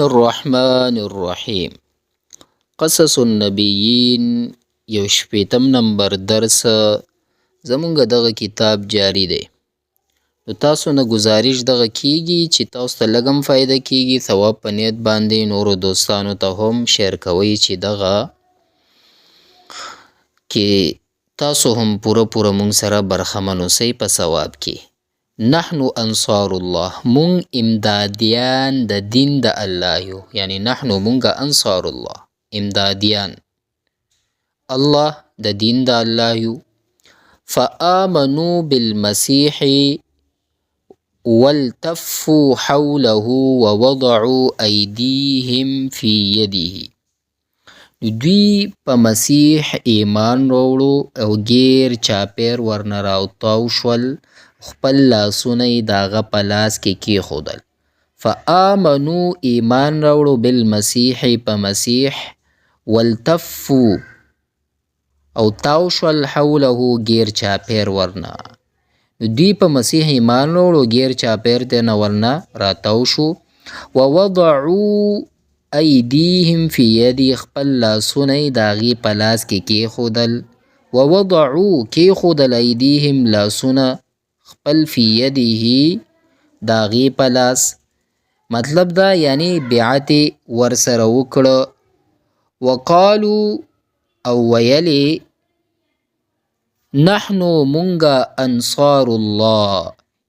الرحمن الرحیم. قصص النبیین یو شپیتم نمبر درس زمونږ دغه کتاب جاری دی. نو تاسو نه گزارش دغه کیږي چې تاسو ته لږ هم فایده کیږي، ثواب په نیت باندې نورو دوستانو ته هم شیر کوئ چې دغه کې تاسو هم پوره مونږ سره برخمن اوسئ په ثواب کې. نحن انصار الله، مونږ امدادیان د دین د الله یو، یعنی نحن مونږ انصار الله، امدادیان الله د دین د الله یو. فآمنوا بالمسیح والتفوا حوله ووضعوا ایدیهم فی یده. دوی په مسیح ایمان راوړو او غیر چاپیر ورنه راوتاو شول، خپل لاسونه یې د هغه په لاس کې کیښودل. فآمنو ایمان راوړو بالمسیح په مسیح، والتفو او تاو شول حوله غیر چاپیر ورنه. دوی په مسیح ایمان راوړو غیر چاپیر دینه ورنه راتاو شو. ووضعو ایدیهم فی یدی، خپل لاسونه یې د هغې په لاس کې کیښودل. ووضعو کیښودل ایدیهم لاسونه خپل فی یده د هغې په لاس، مطلب دا یعنی بیعت ورسره وکړه. وقالو او ویلې نحنو مونږه انصار الله،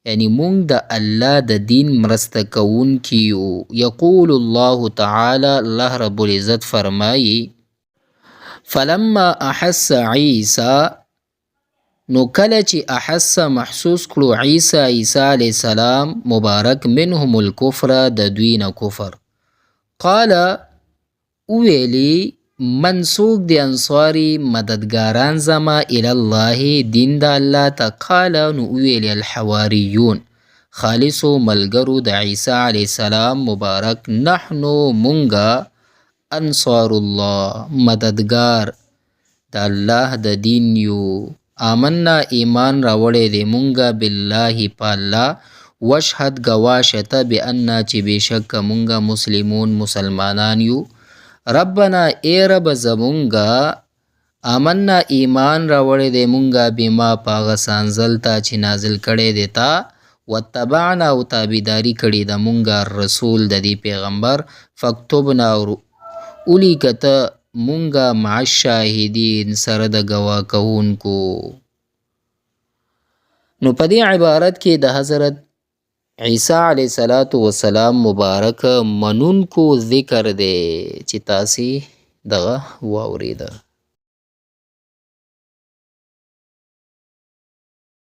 یعنی مونږ د الله د دین مرسته کوونکي یو. یقول الله تعالی، الله رب العزت فرمایي فلما احس عیسی، نو کله چې احس محسوس کړو عیسی علیه السلام مبارک منهم الکفر د دوی نه کفر. قال ویلی من څوک دی انصاری مددګاران زما الله دین د الله ته. قال نو ویلی الحواریون خالصو ملګرو د عیسی علیه السلام مبارک نحنو مونږه انصار الله مددګار د الله د دین یو. آمنا ایمان راوړی دی مونږه بالله په الله، وشهد گواشته بأننا چې بېشک مونږه مسلمون مسلمانان یو. ربنا ای رب زمونږه آمنا ایمان راوړی دی مونږه بما په هغه څه انزلته چې نازل کړی دی تا، واتبعنا او تابعداري کړې د مونږه رسول د دې پیغمبر، فاکتبنا ولیکه ته مونږه مع الشاهدین سره د ګواه کوونکو. نو په دې عبارت کې د حضرت عیسی علیه السلام مبارک منونکو ذکر دی چې تاسې دغه واورېده.